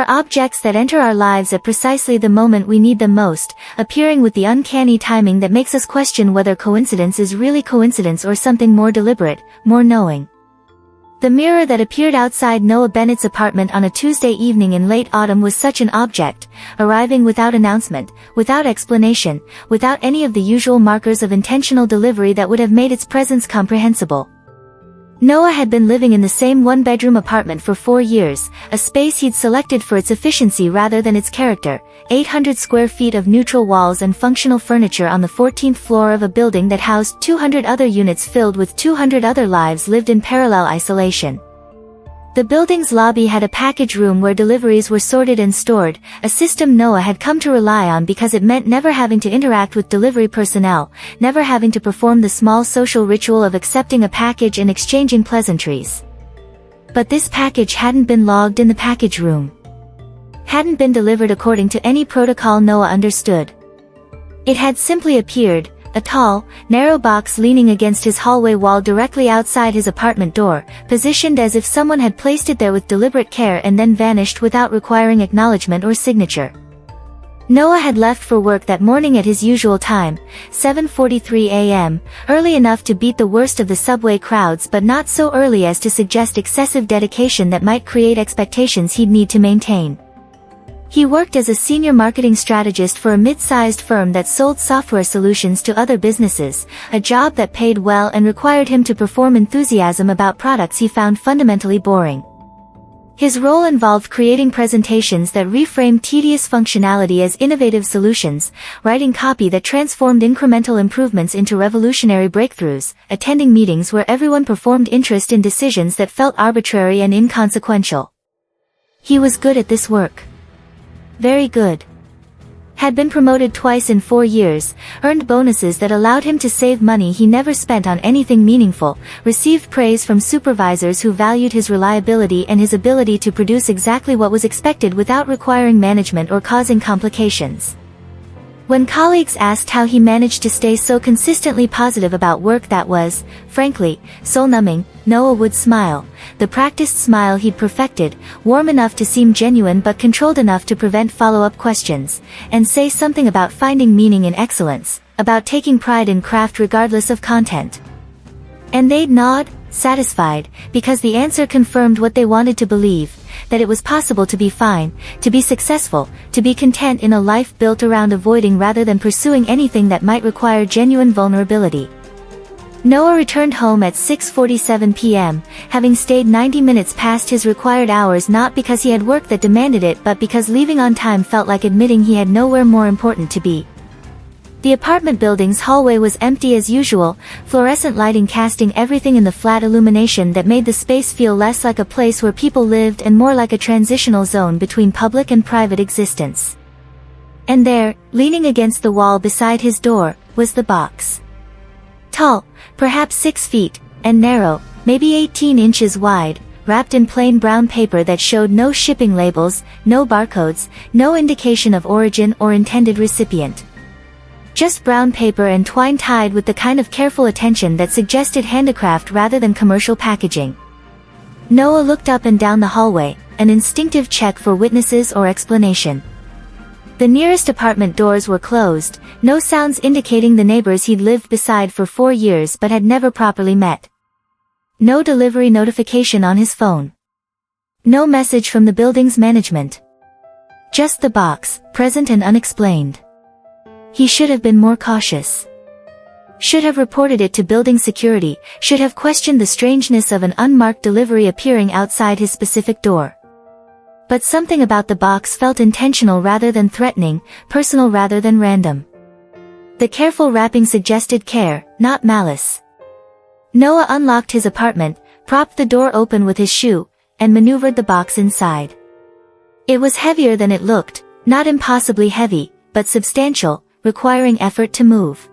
objects that enter our lives at precisely the moment we need them most, appearing with the uncanny timing that makes us question whether coincidence is really coincidence or something more deliberate, more knowing. The mirror that appeared outside Noah Bennett's apartment on a Tuesday evening in late autumn was such an object, arriving without announcement, without explanation, without any of the usual markers of intentional delivery that would have made its presence comprehensible. Noah had been living in the same one-bedroom apartment for 4 years, a space he'd selected for its efficiency rather than its character, 800 square feet of neutral walls and functional furniture on the 14th floor of a building that housed 200 other units filled with 200 other lives lived in parallel isolation. The building's lobby had a package room where deliveries were sorted and stored, a system Noah had come to rely on because it meant never having to interact with delivery personnel, never having to perform the small social ritual of accepting a package and exchanging pleasantries. But this package hadn't been logged in the package room. Hadn't been delivered according to any protocol Noah understood. It had simply appeared, a tall, narrow box leaning against his hallway wall directly outside his apartment door, positioned as if someone had placed it there with deliberate care and then vanished without requiring acknowledgement or signature. Noah had left for work that morning at his usual time, 7:43 a.m., early enough to beat the worst of the subway crowds but not so early as to suggest excessive dedication that might create expectations he'd need to maintain. He worked as a senior marketing strategist for a mid-sized firm that sold software solutions to other businesses, a job that paid well and required him to perform enthusiasm about products he found fundamentally boring. His role involved creating presentations that reframed tedious functionality as innovative solutions, writing copy that transformed incremental improvements into revolutionary breakthroughs, attending meetings where everyone performed interest in decisions that felt arbitrary and inconsequential. He was good at this work. Very good. Had been promoted twice in 4 years, earned bonuses that allowed him to save money he never spent on anything meaningful, received praise from supervisors who valued his reliability and his ability to produce exactly what was expected without requiring management or causing complications. When colleagues asked how he managed to stay so consistently positive about work that was, frankly, soul-numbing, Noah would smile, the practiced smile he'd perfected, warm enough to seem genuine but controlled enough to prevent follow-up questions, and say something about finding meaning in excellence, about taking pride in craft regardless of content. And they'd nod, satisfied, because the answer confirmed what they wanted to believe, that it was possible to be fine, to be successful, to be content in a life built around avoiding rather than pursuing anything that might require genuine vulnerability. Noah returned home at 6:47 p.m., having stayed 90 minutes past his required hours not because he had work that demanded it but because leaving on time felt like admitting he had nowhere more important to be. The apartment building's hallway was empty as usual, fluorescent lighting casting everything in the flat illumination that made the space feel less like a place where people lived and more like a transitional zone between public and private existence. And there, leaning against the wall beside his door, was the box. Tall, perhaps 6 feet, and narrow, maybe 18 inches wide, wrapped in plain brown paper that showed no shipping labels, no barcodes, no indication of origin or intended recipient. Just brown paper and twine tied with the kind of careful attention that suggested handicraft rather than commercial packaging. Noah looked up and down the hallway, an instinctive check for witnesses or explanation. The nearest apartment doors were closed, no sounds indicating the neighbors he'd lived beside for 4 years but had never properly met. No delivery notification on his phone. No message from the building's management. Just the box, present and unexplained. He should have been more cautious. Should have reported it to building security, should have questioned the strangeness of an unmarked delivery appearing outside his specific door. But something about the box felt intentional rather than threatening, personal rather than random. The careful wrapping suggested care, not malice. Noah unlocked his apartment, propped the door open with his shoe, and maneuvered the box inside. It was heavier than it looked, not impossibly heavy, but substantial, requiring effort to move.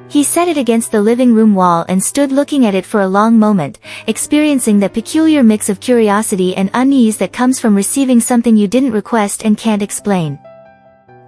He set it against the living room wall and stood looking at it for a long moment, experiencing that peculiar mix of curiosity and unease that comes from receiving something you didn't request and can't explain.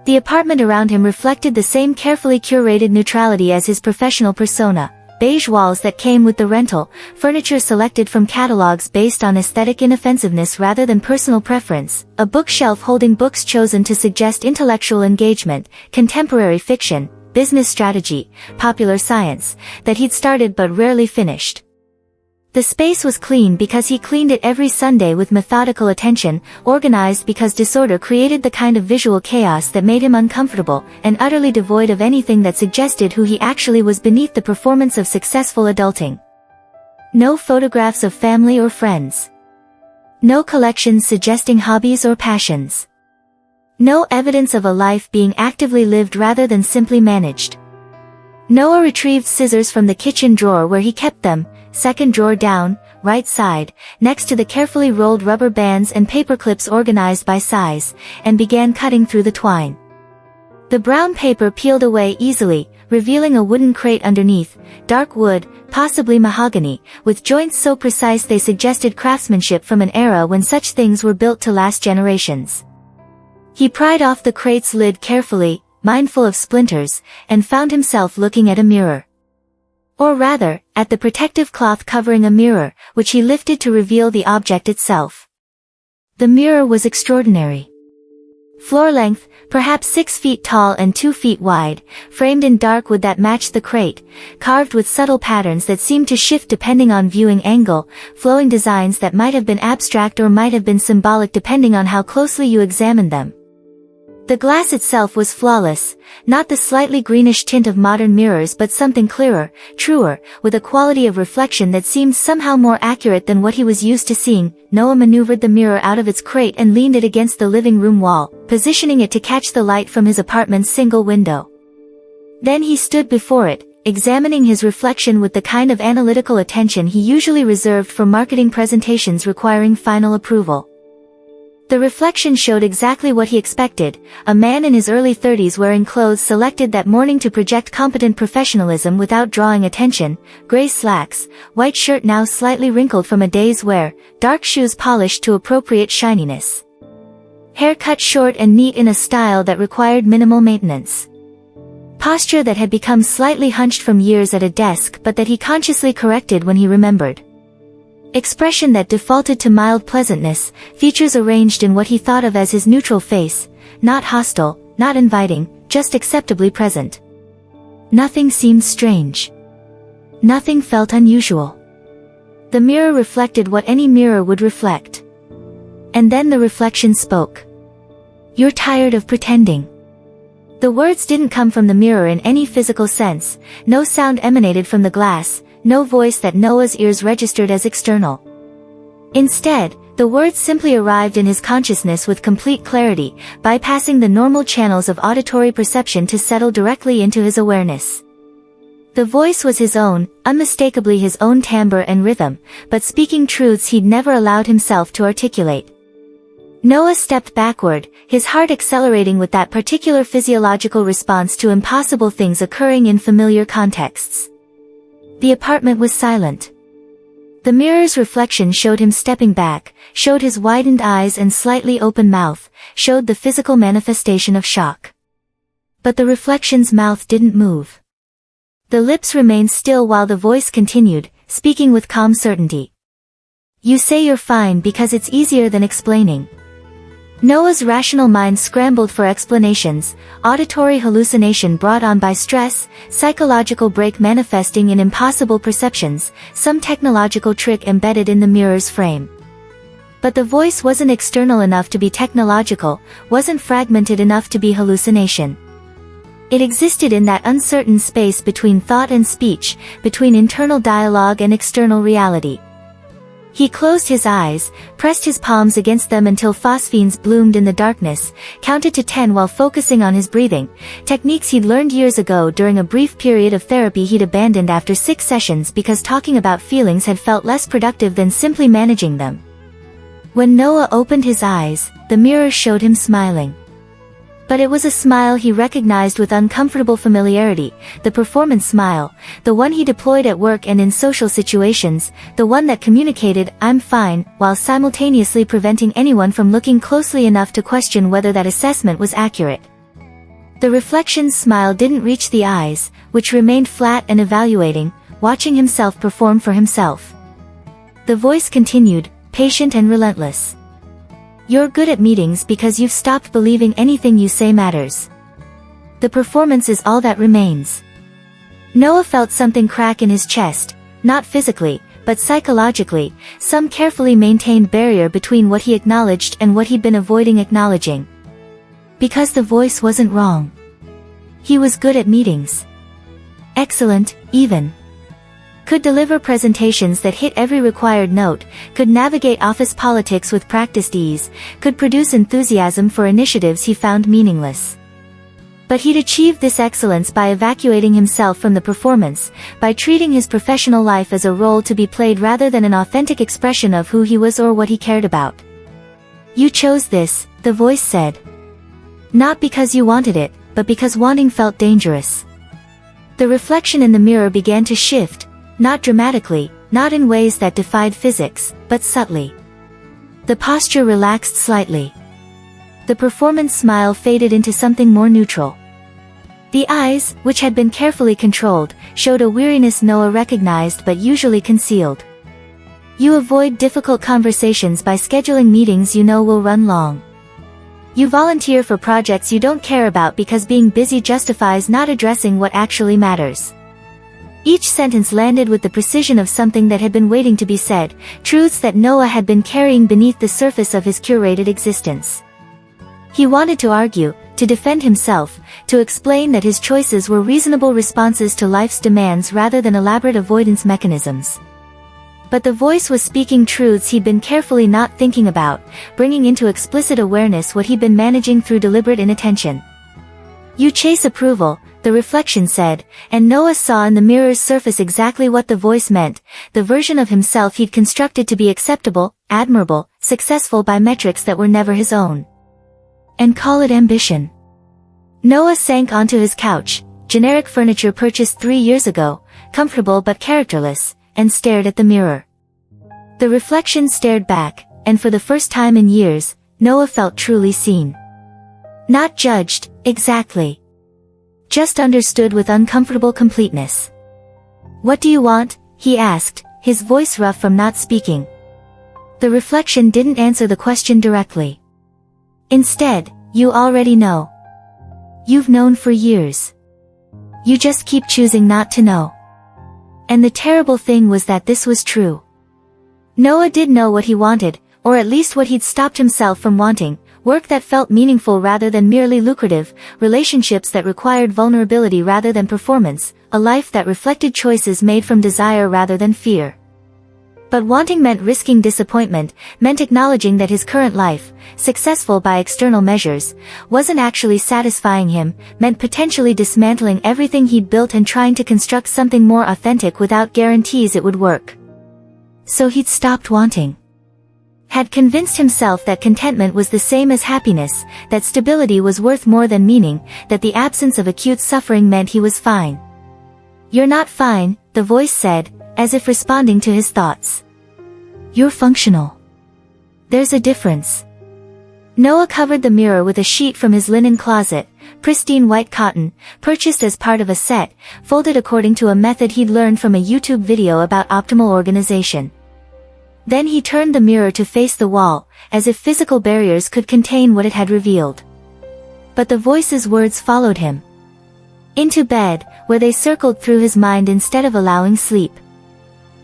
The apartment around him reflected the same carefully curated neutrality as his professional persona, beige walls that came with the rental, furniture selected from catalogs based on aesthetic inoffensiveness rather than personal preference, a bookshelf holding books chosen to suggest intellectual engagement, contemporary fiction, business strategy, popular science, that he'd started but rarely finished. The space was clean because he cleaned it every Sunday with methodical attention, organized because disorder created the kind of visual chaos that made him uncomfortable, and utterly devoid of anything that suggested who he actually was beneath the performance of successful adulting. No photographs of family or friends. No collections suggesting hobbies or passions. No evidence of a life being actively lived rather than simply managed. Noah retrieved scissors from the kitchen drawer where he kept them, second drawer down, right side, next to the carefully rolled rubber bands and paper clips organized by size, and began cutting through the twine. The brown paper peeled away easily, revealing a wooden crate underneath, dark wood, possibly mahogany, with joints so precise they suggested craftsmanship from an era when such things were built to last generations. He pried off the crate's lid carefully, mindful of splinters, and found himself looking at a mirror. Or rather, at the protective cloth covering a mirror, which he lifted to reveal the object itself. The mirror was extraordinary. Floor length, perhaps 6 feet tall and 2 feet wide, framed in dark wood that matched the crate, carved with subtle patterns that seemed to shift depending on viewing angle, flowing designs that might have been abstract or might have been symbolic depending on how closely you examined them. The glass itself was flawless, not the slightly greenish tint of modern mirrors but something clearer, truer, with a quality of reflection that seemed somehow more accurate than what he was used to seeing. Noah maneuvered the mirror out of its crate and leaned it against the living room wall, positioning it to catch the light from his apartment's single window. Then he stood before it, examining his reflection with the kind of analytical attention he usually reserved for marketing presentations requiring final approval. The reflection showed exactly what he expected, a man in his early 30s wearing clothes selected that morning to project competent professionalism without drawing attention, gray slacks, white shirt now slightly wrinkled from a day's wear, dark shoes polished to appropriate shininess. Hair cut short and neat in a style that required minimal maintenance. Posture that had become slightly hunched from years at a desk but that he consciously corrected when he remembered. Expression that defaulted to mild pleasantness, features arranged in what he thought of as his neutral face, not hostile, not inviting, just acceptably present. Nothing seemed strange. Nothing felt unusual. The mirror reflected what any mirror would reflect. And then the reflection spoke. "You're tired of pretending." The words didn't come from the mirror in any physical sense, no sound emanated from the glass, no voice that Noah's ears registered as external. Instead, the words simply arrived in his consciousness with complete clarity, bypassing the normal channels of auditory perception to settle directly into his awareness. The voice was his own, unmistakably his own timbre and rhythm, but speaking truths he'd never allowed himself to articulate. Noah stepped backward, his heart accelerating with that particular physiological response to impossible things occurring in familiar contexts. The apartment was silent. The mirror's reflection showed him stepping back, showed his widened eyes and slightly open mouth, showed the physical manifestation of shock. But the reflection's mouth didn't move. The lips remained still while the voice continued, speaking with calm certainty. "You say you're fine because it's easier than explaining." Noah's rational mind scrambled for explanations, auditory hallucination brought on by stress, psychological break manifesting in impossible perceptions, some technological trick embedded in the mirror's frame. But the voice wasn't external enough to be technological, wasn't fragmented enough to be hallucination. It existed in that uncertain space between thought and speech, between internal dialogue and external reality. He closed his eyes, pressed his palms against them until phosphenes bloomed in the darkness, counted to 10 while focusing on his breathing, techniques he'd learned years ago during a brief period of therapy he'd abandoned after 6 sessions because talking about feelings had felt less productive than simply managing them. When Noah opened his eyes, the mirror showed him smiling. But it was a smile he recognized with uncomfortable familiarity, the performance smile, the one he deployed at work and in social situations, the one that communicated, "I'm fine," while simultaneously preventing anyone from looking closely enough to question whether that assessment was accurate. The reflection's smile didn't reach the eyes, which remained flat and evaluating, watching himself perform for himself. The voice continued, patient and relentless. You're good at meetings because you've stopped believing anything you say matters. The performance is all that remains. Noah felt something crack in his chest, not physically, but psychologically, some carefully maintained barrier between what he acknowledged and what he'd been avoiding acknowledging. Because the voice wasn't wrong. He was good at meetings. Excellent, even. Could deliver presentations that hit every required note, could navigate office politics with practiced ease, could produce enthusiasm for initiatives he found meaningless. But he'd achieved this excellence by evacuating himself from the performance, by treating his professional life as a role to be played rather than an authentic expression of who he was or what he cared about. You chose this, the voice said. Not because you wanted it, but because wanting felt dangerous. The reflection in the mirror began to shift, not dramatically, not in ways that defied physics, but subtly. The posture relaxed slightly. The performance smile faded into something more neutral. The eyes, which had been carefully controlled, showed a weariness Noah recognized but usually concealed. You avoid difficult conversations by scheduling meetings you know will run long. You volunteer for projects you don't care about because being busy justifies not addressing what actually matters. Each sentence landed with the precision of something that had been waiting to be said, truths that Noah had been carrying beneath the surface of his curated existence. He wanted to argue, to defend himself, to explain that his choices were reasonable responses to life's demands rather than elaborate avoidance mechanisms. But the voice was speaking truths he'd been carefully not thinking about, bringing into explicit awareness what he'd been managing through deliberate inattention. You chase approval, the reflection said, and Noah saw in the mirror's surface exactly what the voice meant, the version of himself he'd constructed to be acceptable, admirable, successful by metrics that were never his own. And call it ambition. Noah sank onto his couch, generic furniture purchased 3 years ago, comfortable but characterless, and stared at the mirror. The reflection stared back, and for the first time in years, Noah felt truly seen. Not judged, exactly. Just understood with uncomfortable completeness. What do you want? He asked, his voice rough from not speaking. The reflection didn't answer the question directly. Instead, you already know. You've known for years. You just keep choosing not to know. And the terrible thing was that this was true. Noah did know what he wanted, or at least what he'd stopped himself from wanting, work that felt meaningful rather than merely lucrative, relationships that required vulnerability rather than performance, a life that reflected choices made from desire rather than fear. But wanting meant risking disappointment, meant acknowledging that his current life, successful by external measures, wasn't actually satisfying him, meant potentially dismantling everything he'd built and trying to construct something more authentic without guarantees it would work. So he'd stopped wanting. Had convinced himself that contentment was the same as happiness, that stability was worth more than meaning, that the absence of acute suffering meant he was fine. You're not fine, the voice said, as if responding to his thoughts. You're functional. There's a difference. Noah covered the mirror with a sheet from his linen closet, pristine white cotton, purchased as part of a set, folded according to a method he'd learned from a YouTube video about optimal organization. Then he turned the mirror to face the wall, as if physical barriers could contain what it had revealed. But the voice's words followed him. Into bed, where they circled through his mind instead of allowing sleep.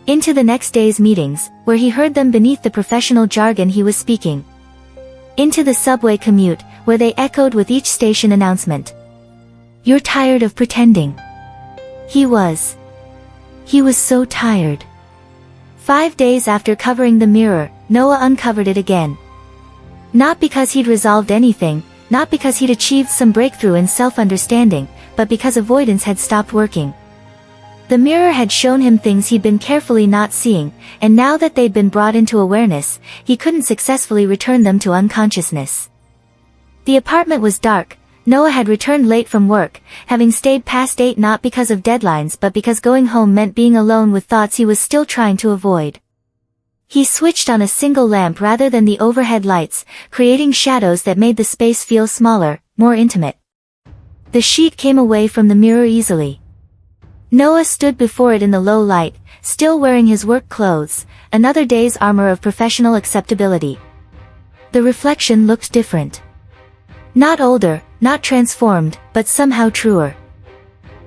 Into the next day's meetings, where he heard them beneath the professional jargon he was speaking. Into the subway commute, where they echoed with each station announcement. You're tired of pretending. He was. He was so tired. 5 days after covering the mirror, Noah uncovered it again. Not because he'd resolved anything, not because he'd achieved some breakthrough in self-understanding, but because avoidance had stopped working. The mirror had shown him things he'd been carefully not seeing, and now that they'd been brought into awareness, he couldn't successfully return them to unconsciousness. The apartment was dark. Noah had returned late from work, having stayed past 8 not because of deadlines but because going home meant being alone with thoughts he was still trying to avoid. He switched on a single lamp rather than the overhead lights, creating shadows that made the space feel smaller, more intimate. The sheet came away from the mirror easily. Noah stood before it in the low light, still wearing his work clothes, another day's armor of professional acceptability. The reflection looked different. Not older, not transformed, but somehow truer.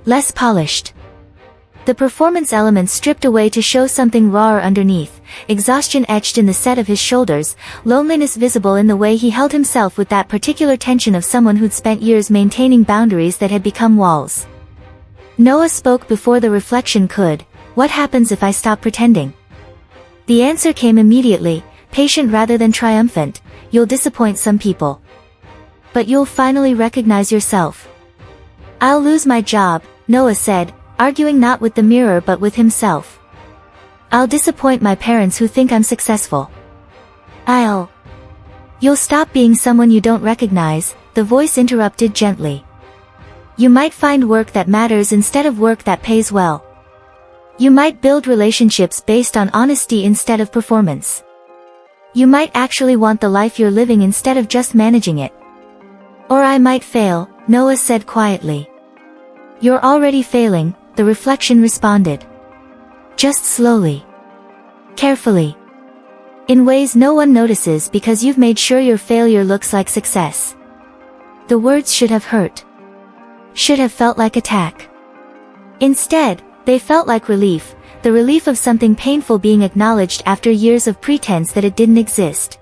Less polished. The performance elements stripped away to show something rawer underneath, exhaustion etched in the set of his shoulders, loneliness visible in the way he held himself with that particular tension of someone who'd spent years maintaining boundaries that had become walls. Noah spoke before the reflection could. What happens if I stop pretending? The answer came immediately, patient rather than triumphant. You'll disappoint some people. But you'll finally recognize yourself. I'll lose my job, Noah said, arguing not with the mirror but with himself. I'll disappoint my parents who think I'm successful. You'll stop being someone you don't recognize, the voice interrupted gently. You might find work that matters instead of work that pays well. You might build relationships based on honesty instead of performance. You might actually want the life you're living instead of just managing it. Or I might fail, Noah said quietly. You're already failing, the reflection responded. Just slowly. Carefully. In ways no one notices because you've made sure your failure looks like success. The words should have hurt. Should have felt like attack. Instead, they felt like relief, the relief of something painful being acknowledged after years of pretense that it didn't exist.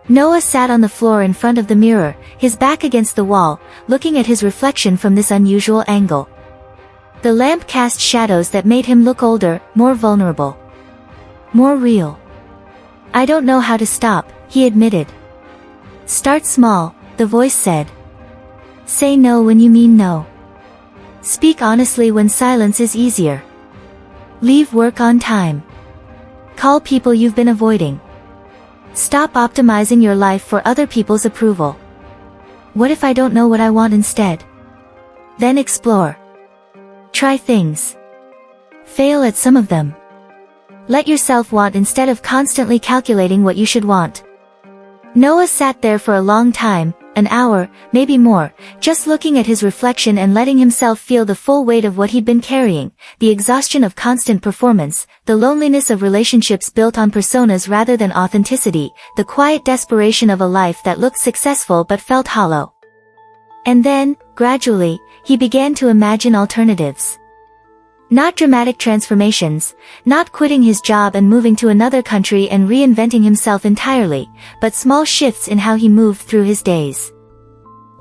Noah sat on the floor in front of the mirror, his back against the wall, looking at his reflection from this unusual angle. The lamp cast shadows that made him look older, more vulnerable. More real. I don't know how to stop, he admitted. Start small, the voice said. Say no when you mean no. Speak honestly when silence is easier. Leave work on time. Call people you've been avoiding. Stop optimizing your life for other people's approval. What if I don't know what I want instead? Then explore. Try things. Fail at some of them. Let yourself want instead of constantly calculating what you should want. Noah sat there for a long time, an hour, maybe more, just looking at his reflection and letting himself feel the full weight of what he'd been carrying, the exhaustion of constant performance, the loneliness of relationships built on personas rather than authenticity, the quiet desperation of a life that looked successful but felt hollow. And then, gradually, he began to imagine alternatives. Not dramatic transformations, not quitting his job and moving to another country and reinventing himself entirely, but small shifts in how he moved through his days.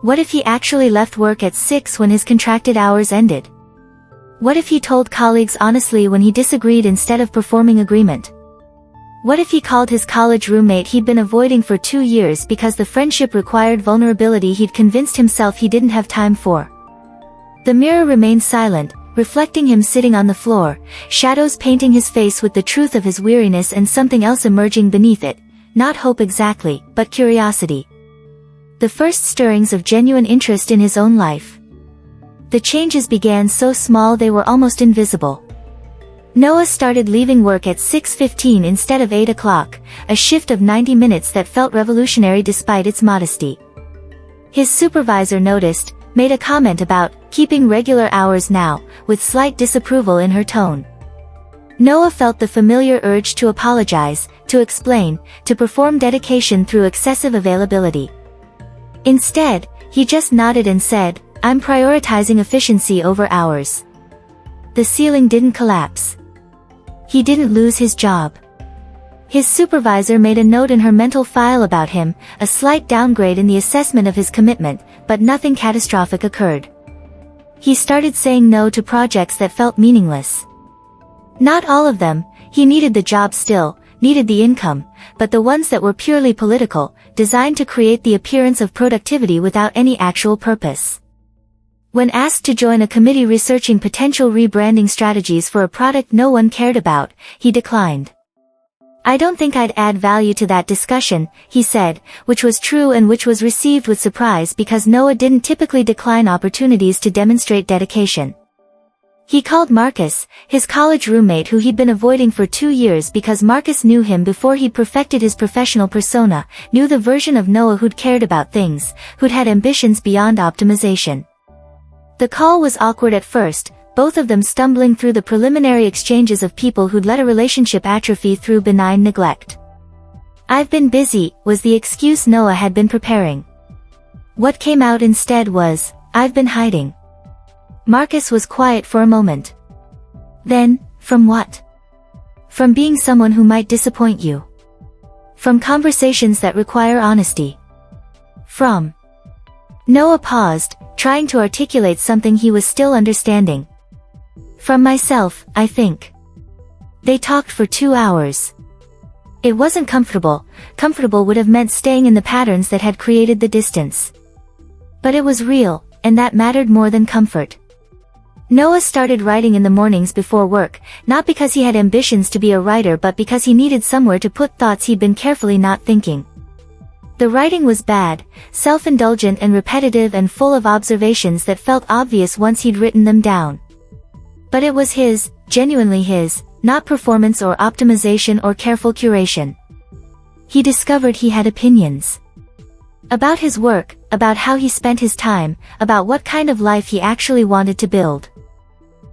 What if he actually left work at 6 when his contracted hours ended? What if he told colleagues honestly when he disagreed instead of performing agreement? What if he called his college roommate he'd been avoiding for 2 years because the friendship required vulnerability he'd convinced himself he didn't have time for? The mirror remained silent, reflecting him sitting on the floor, shadows painting his face with the truth of his weariness and something else emerging beneath it, not hope exactly, but curiosity. The first stirrings of genuine interest in his own life. The changes began so small they were almost invisible. Noah started leaving work at 6:15 instead of 8 o'clock, a shift of 90 minutes that felt revolutionary despite its modesty. His supervisor noticed, made a comment about keeping regular hours now, with slight disapproval in her tone. Noah felt the familiar urge to apologize, to explain, to perform dedication through excessive availability. Instead, he just nodded and said, I'm prioritizing efficiency over hours. The ceiling didn't collapse. He didn't lose his job. His supervisor made a note in her mental file about him, a slight downgrade in the assessment of his commitment, but nothing catastrophic occurred. He started saying no to projects that felt meaningless. Not all of them, he needed the job still, needed the income, but the ones that were purely political, designed to create the appearance of productivity without any actual purpose. When asked to join a committee researching potential rebranding strategies for a product no one cared about, he declined. I don't think I'd add value to that discussion, he said, which was true and which was received with surprise because Noah didn't typically decline opportunities to demonstrate dedication. He called Marcus, his college roommate who he'd been avoiding for 2 years because Marcus knew him before he'd perfected his professional persona, knew the version of Noah who'd cared about things, who'd had ambitions beyond optimization. The call was awkward at first, both of them stumbling through the preliminary exchanges of people who'd let a relationship atrophy through benign neglect. "I've been busy," was the excuse Noah had been preparing. What came out instead was, "I've been hiding." Marcus was quiet for a moment. Then, from what? From being someone who might disappoint you. From conversations that require honesty. From... Noah paused, trying to articulate something he was still understanding. "From myself, I think." They talked for 2 hours. It wasn't comfortable. Comfortable would have meant staying in the patterns that had created the distance. But it was real, and that mattered more than comfort. Noah started writing in the mornings before work, not because he had ambitions to be a writer but because he needed somewhere to put thoughts he'd been carefully not thinking. The writing was bad, self-indulgent and repetitive and full of observations that felt obvious once he'd written them down. But it was his, genuinely his, not performance or optimization or careful curation. He discovered he had opinions. About his work, about how he spent his time, about what kind of life he actually wanted to build.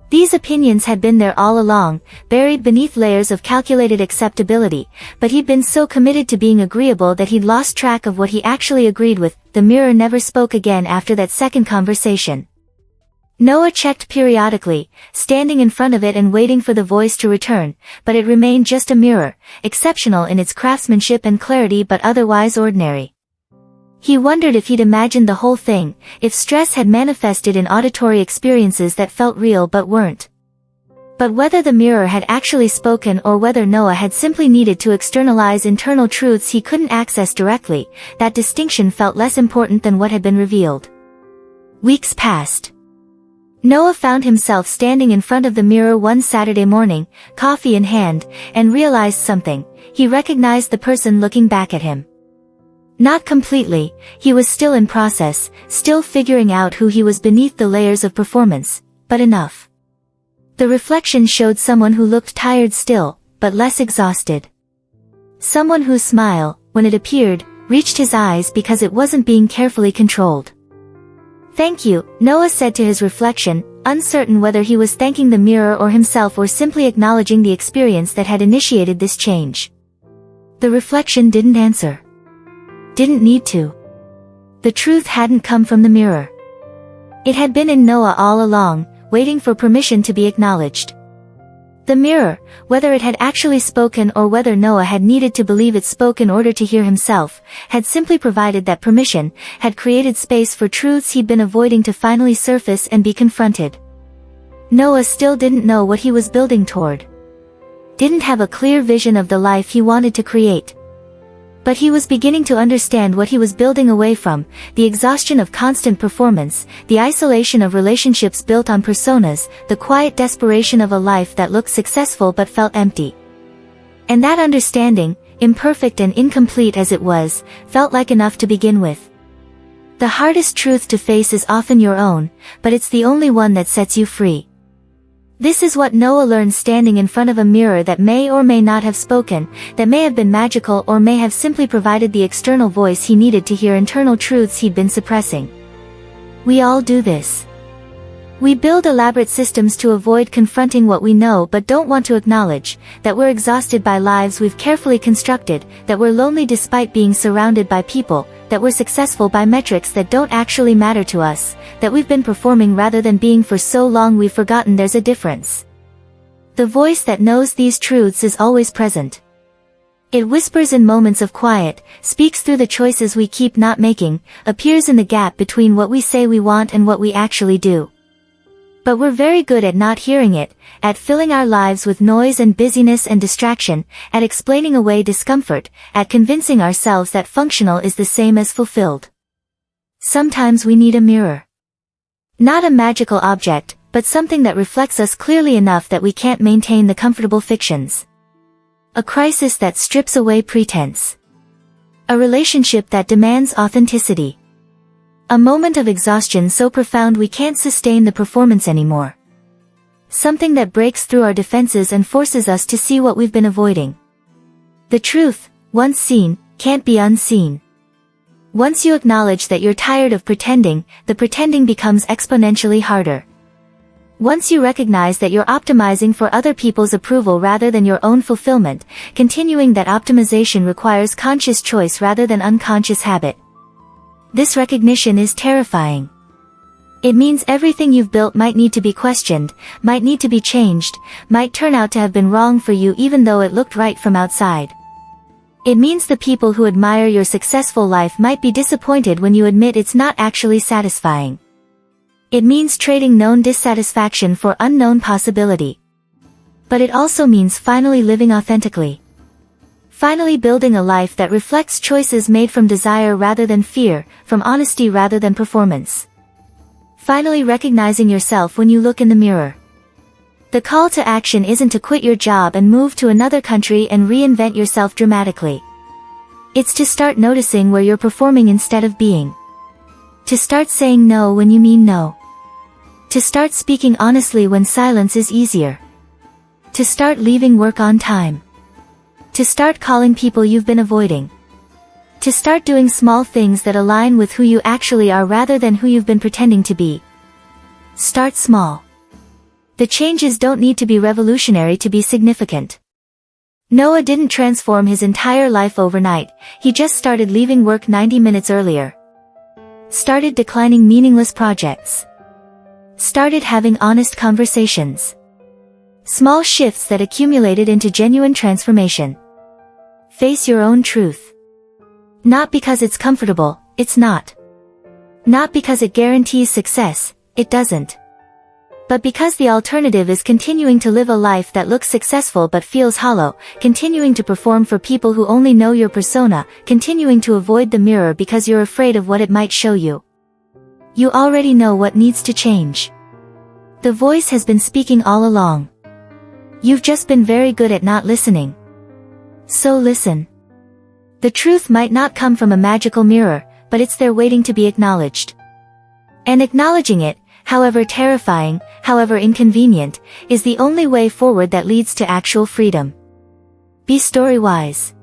These opinions had been there all along, buried beneath layers of calculated acceptability, but he'd been so committed to being agreeable that he'd lost track of what he actually agreed with. The mirror never spoke again after that second conversation. Noah checked periodically, standing in front of it and waiting for the voice to return, but it remained just a mirror, exceptional in its craftsmanship and clarity but otherwise ordinary. He wondered if he'd imagined the whole thing, if stress had manifested in auditory experiences that felt real but weren't. But whether the mirror had actually spoken or whether Noah had simply needed to externalize internal truths he couldn't access directly, that distinction felt less important than what had been revealed. Weeks passed. Noah found himself standing in front of the mirror one Saturday morning, coffee in hand, and realized something. He recognized the person looking back at him. Not completely, he was still in process, still figuring out who he was beneath the layers of performance, but enough. The reflection showed someone who looked tired still, but less exhausted. Someone whose smile, when it appeared, reached his eyes because it wasn't being carefully controlled. "Thank you," Noah said to his reflection, uncertain whether he was thanking the mirror or himself or simply acknowledging the experience that had initiated this change. The reflection didn't answer. Didn't need to. The truth hadn't come from the mirror. It had been in Noah all along, waiting for permission to be acknowledged. The mirror, whether it had actually spoken or whether Noah had needed to believe it spoke in order to hear himself, had simply provided that permission, had created space for truths he'd been avoiding to finally surface and be confronted. Noah still didn't know what he was building toward. Didn't have a clear vision of the life he wanted to create. But he was beginning to understand what he was building away from, the exhaustion of constant performance, the isolation of relationships built on personas, the quiet desperation of a life that looked successful but felt empty. And that understanding, imperfect and incomplete as it was, felt like enough to begin with. The hardest truth to face is often your own, but it's the only one that sets you free. This is what Noah learned standing in front of a mirror that may or may not have spoken, that may have been magical or may have simply provided the external voice he needed to hear internal truths he'd been suppressing. We all do this. We build elaborate systems to avoid confronting what we know but don't want to acknowledge, that we're exhausted by lives we've carefully constructed, that we're lonely despite being surrounded by people, that we're successful by metrics that don't actually matter to us, that we've been performing rather than being for so long we've forgotten there's a difference. The voice that knows these truths is always present. It whispers in moments of quiet, speaks through the choices we keep not making, appears in the gap between what we say we want and what we actually do. But we're very good at not hearing it, at filling our lives with noise and busyness and distraction, at explaining away discomfort, at convincing ourselves that functional is the same as fulfilled. Sometimes we need a mirror. Not a magical object, but something that reflects us clearly enough that we can't maintain the comfortable fictions. A crisis that strips away pretense. A relationship that demands authenticity. A moment of exhaustion so profound we can't sustain the performance anymore. Something that breaks through our defenses and forces us to see what we've been avoiding. The truth, once seen, can't be unseen. Once you acknowledge that you're tired of pretending, the pretending becomes exponentially harder. Once you recognize that you're optimizing for other people's approval rather than your own fulfillment, continuing that optimization requires conscious choice rather than unconscious habit. This recognition is terrifying. It means everything you've built might need to be questioned, might need to be changed, might turn out to have been wrong for you even though it looked right from outside. It means the people who admire your successful life might be disappointed when you admit it's not actually satisfying. It means trading known dissatisfaction for unknown possibility. But it also means finally living authentically. Finally building a life that reflects choices made from desire rather than fear, from honesty rather than performance. Finally recognizing yourself when you look in the mirror. The call to action isn't to quit your job and move to another country and reinvent yourself dramatically. It's to start noticing where you're performing instead of being. To start saying no when you mean no. To start speaking honestly when silence is easier. To start leaving work on time. To start calling people you've been avoiding. To start doing small things that align with who you actually are rather than who you've been pretending to be. Start small. The changes don't need to be revolutionary to be significant. Noah didn't transform his entire life overnight, he just started leaving work 90 minutes earlier. Started declining meaningless projects. Started having honest conversations. Small shifts that accumulated into genuine transformation. Face your own truth. Not because it's comfortable, it's not. Not because it guarantees success, it doesn't. But because the alternative is continuing to live a life that looks successful but feels hollow, continuing to perform for people who only know your persona, continuing to avoid the mirror because you're afraid of what it might show you. You already know what needs to change. The voice has been speaking all along. You've just been very good at not listening. So listen. The truth might not come from a magical mirror, but it's there waiting to be acknowledged. And acknowledging it, however terrifying, however inconvenient, is the only way forward that leads to actual freedom. Be story-wise.